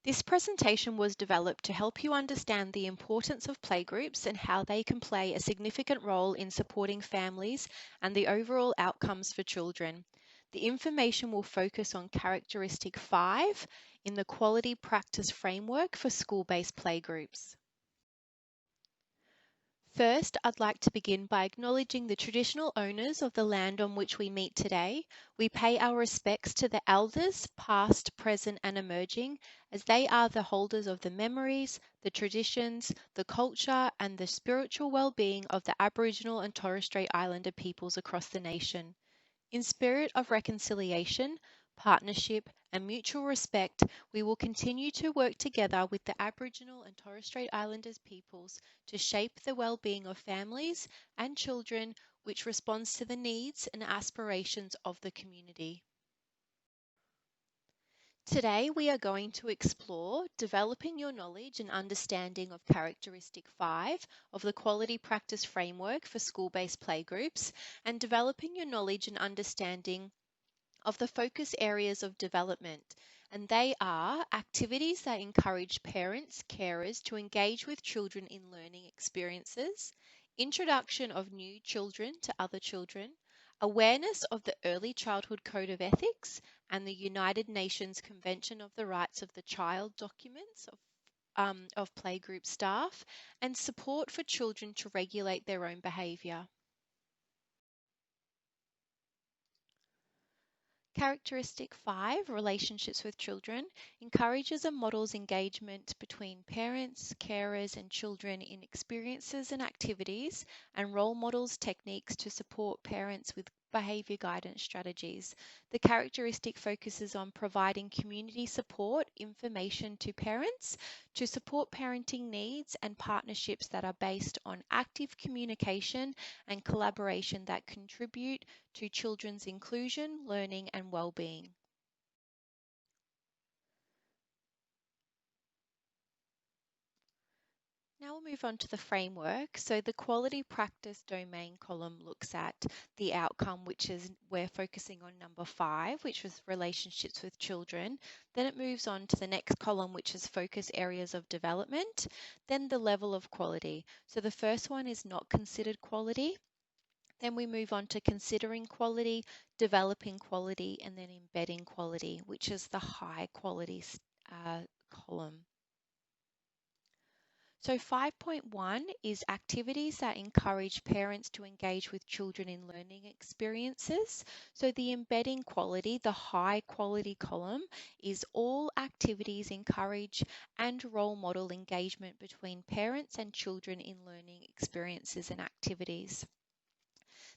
This presentation was developed to help you understand the importance of playgroups and how they can play a significant role in supporting families and the overall outcomes for children. The information will focus on characteristic 5 in the Quality Practice Framework for School-Based Playgroups. First, I'd like to begin by acknowledging the traditional owners of the land on which we meet today. We pay our respects to the elders, past, present, and emerging, as they are the holders of the memories, the traditions, the culture, and the spiritual well-being of the Aboriginal and Torres Strait Islander peoples across the nation. In spirit of reconciliation, partnership, and mutual respect, we will continue to work together with the Aboriginal and Torres Strait Islanders peoples to shape the well-being of families and children, which responds to the needs and aspirations of the community. Today, we are going to explore developing your knowledge and understanding of characteristic 5 of the Quality Practice Framework for School-Based Playgroups and developing your knowledge and understanding of the focus areas of development. And they are activities that encourage parents, carers to engage with children in learning experiences, introduction of new children to other children, awareness of the Early Childhood Code of Ethics and the United Nations Convention of the Rights of the Child documents of playgroup staff, and support for children to regulate their own behaviour. Characteristic 5, relationships with children, encourages and models engagement between parents, carers, and children in experiences and activities, and role models techniques to support parents with behaviour guidance strategies. The characteristic focuses on providing community support, information to parents to support parenting needs and partnerships that are based on active communication and collaboration that contribute to children's inclusion, learning, and well-being. Now we'll move on to the framework. So the quality practice domain column looks at the outcome, which is we're focusing on number 5, which was relationships with children. Then it moves on to the next column, which is focus areas of development. Then the level of quality. So the first one is not considered quality. Then we move on to considering quality, developing quality, and then embedding quality, which is the high quality column. So 5.1 is activities that encourage parents to engage with children in learning experiences. So the embedding quality, the high quality column, is all activities encourage and role model engagement between parents and children in learning experiences and activities.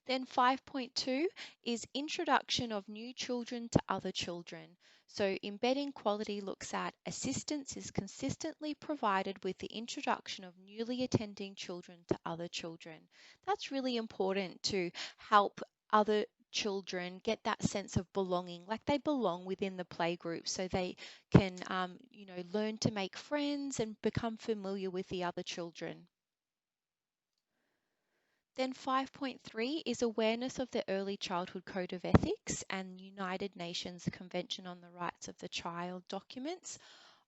Then 5.2 is introduction of new children to other children. So embedding quality looks at assistance is consistently provided with the introduction of newly attending children to other children. That's really important to help other children get that sense of belonging, like they belong within the playgroup, so they can, learn to make friends and become familiar with the other children. Then 5.3 is awareness of the Early Childhood Code of Ethics and United Nations Convention on the Rights of the Child documents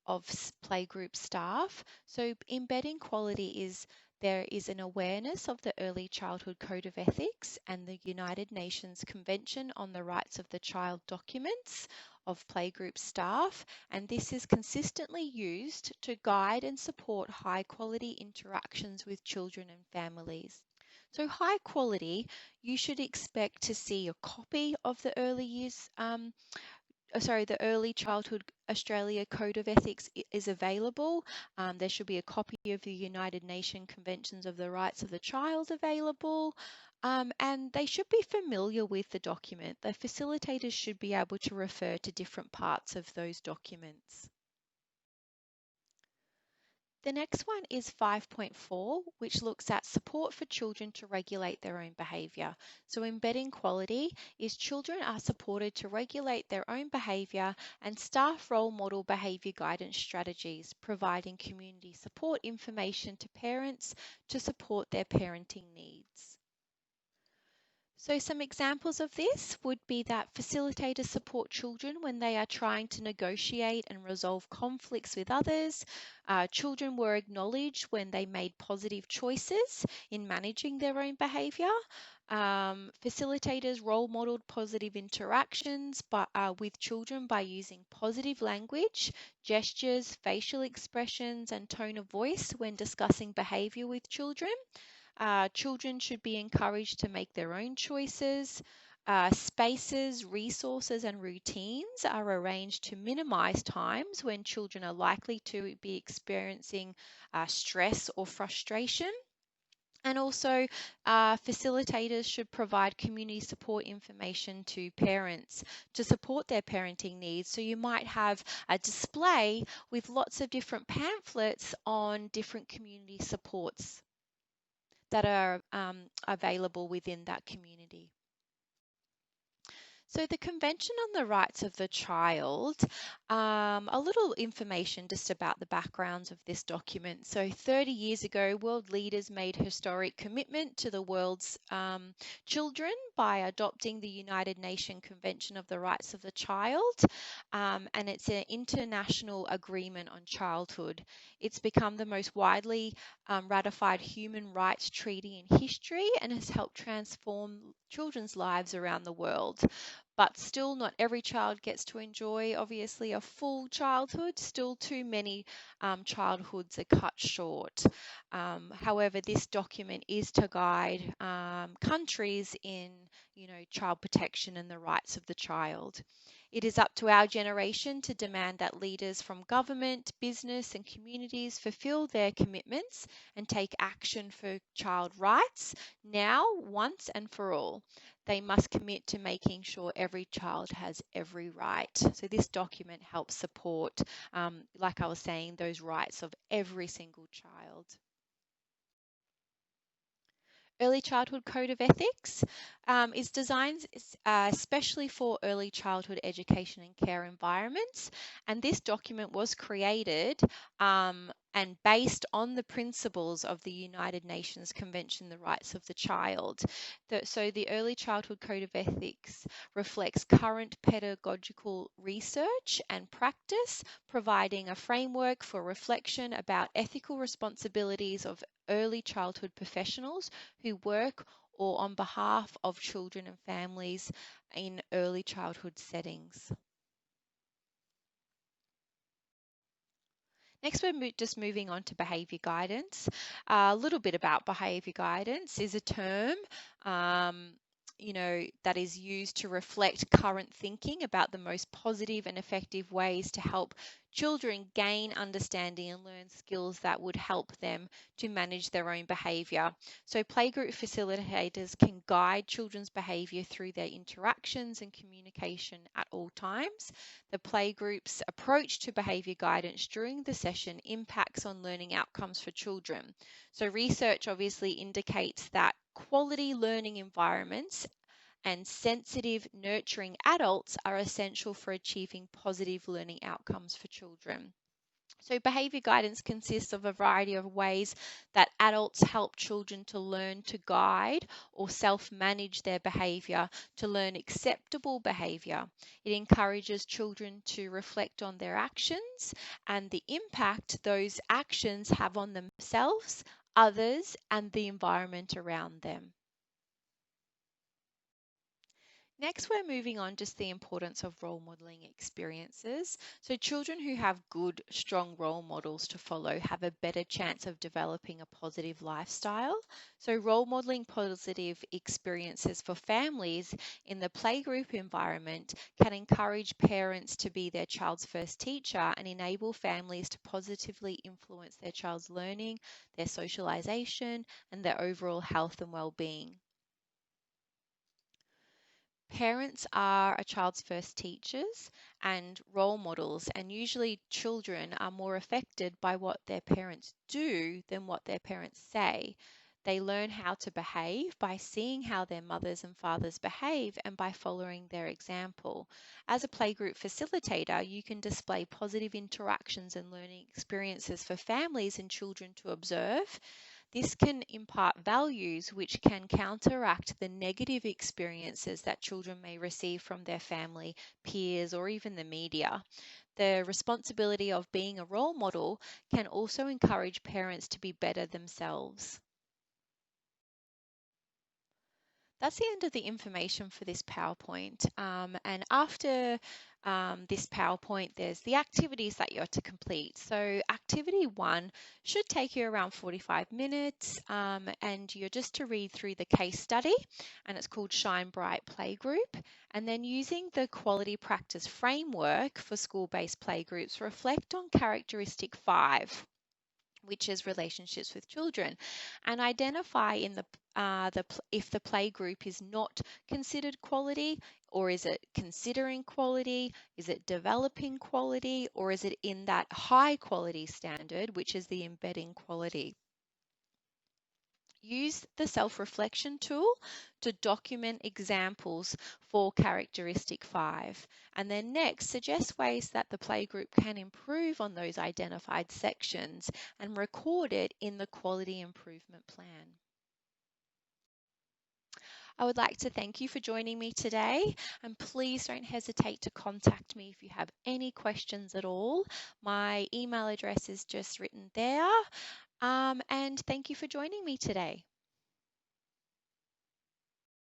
of playgroup staff. So embedding quality is there is an awareness of the Early Childhood Code of Ethics and the United Nations Convention on the Rights of the Child documents of playgroup staff, and this is consistently used to guide and support high quality interactions with children and families. So high quality, you should expect to see a copy of the the Early Childhood Australia Code of Ethics is available. There should be a copy of the United Nations Conventions of the Rights of the Child available. And they should be familiar with the document. The facilitators should be able to refer to different parts of those documents. The next one is 5.4, which looks at support for children to regulate their own behaviour. So embedding quality is children are supported to regulate their own behaviour, and staff role model behaviour guidance strategies, providing community support information to parents to support their parenting needs. So, some examples of this would be that facilitators support children when they are trying to negotiate and resolve conflicts with others. Children were acknowledged when they made positive choices in managing their own behaviour. Facilitators role modeled positive interactions with children by using positive language, gestures, facial expressions, and tone of voice when discussing behaviour with children. Children should be encouraged to make their own choices. Spaces, resources, and routines are arranged to minimize times when children are likely to be experiencing stress or frustration. And also, facilitators should provide community support information to parents to support their parenting needs. So, you might have a display with lots of different pamphlets on different community supports that are available within that community. So, the Convention on the Rights of the Child, a little information just about the backgrounds of this document. So, 30 years ago, world leaders made historic commitment to the world's children by adopting the United Nations Convention of the Rights of the Child, and it's an international agreement on childhood. It's become the most widely ratified human rights treaty in history and has helped transform children's lives around the world. But still, not every child gets to enjoy, obviously, a full childhood. Still, too many childhoods are cut short. However, this document is to guide countries in, child protection and the rights of the child. It is up to our generation to demand that leaders from government, business, and communities fulfill their commitments and take action for child rights now, once, and for all. They must commit to making sure every child has every right. So, this document helps support, like I was saying, those rights of every single child. Early Childhood Code of Ethics is designed especially for early childhood education and care environments. And this document was created and based on the principles of the United Nations Convention on the Rights of the Child. So the Early Childhood Code of Ethics reflects current pedagogical research and practice, providing a framework for reflection about ethical responsibilities of early childhood professionals who work or on behalf of children and families in early childhood settings. Next, we're just moving on to behaviour guidance. A little bit about behaviour guidance is a term that is used to reflect current thinking about the most positive and effective ways to help children gain understanding and learn skills that would help them to manage their own behaviour. So, playgroup facilitators can guide children's behaviour through their interactions and communication at all times. The playgroup's approach to behaviour guidance during the session impacts on learning outcomes for children. So, research obviously indicates that quality learning environments and sensitive, nurturing adults are essential for achieving positive learning outcomes for children. So, behaviour guidance consists of a variety of ways that adults help children to learn to guide or self manage their behaviour to learn acceptable behaviour. It encourages children to reflect on their actions and the impact those actions have on themselves, others, and the environment around them. Next, we're moving on just the importance of role modeling experiences. So, children who have good, strong role models to follow have a better chance of developing a positive lifestyle. So, role modeling positive experiences for families in the playgroup environment can encourage parents to be their child's first teacher and enable families to positively influence their child's learning, their socialization, and their overall health and well-being. Parents are a child's first teachers and role models, and usually children are more affected by what their parents do than what their parents say. They learn how to behave by seeing how their mothers and fathers behave and by following their example. As a playgroup facilitator, you can display positive interactions and learning experiences for families and children to observe. This can impart values which can counteract the negative experiences that children may receive from their family, peers, or even the media. The responsibility of being a role model can also encourage parents to be better themselves. That's the end of the information for this PowerPoint. And after this PowerPoint, there's the activities that you're to complete. So activity 1 should take you around 45 minutes, and you're just to read through the case study, and it's called Shine Bright Playgroup. And then using the quality practice framework for school-based playgroups, reflect on characteristic 5, which is relationships with children, and identify in if the play group is not considered quality, or is it considering quality, is it developing quality, or is it in that high quality standard, which is the embedding quality. Use the self-reflection tool to document examples for characteristic 5. And then next, suggest ways that the playgroup can improve on those identified sections and record it in the quality improvement plan. I would like to thank you for joining me today, and please don't hesitate to contact me if you have any questions at all. My email address is just written there. And thank you for joining me today.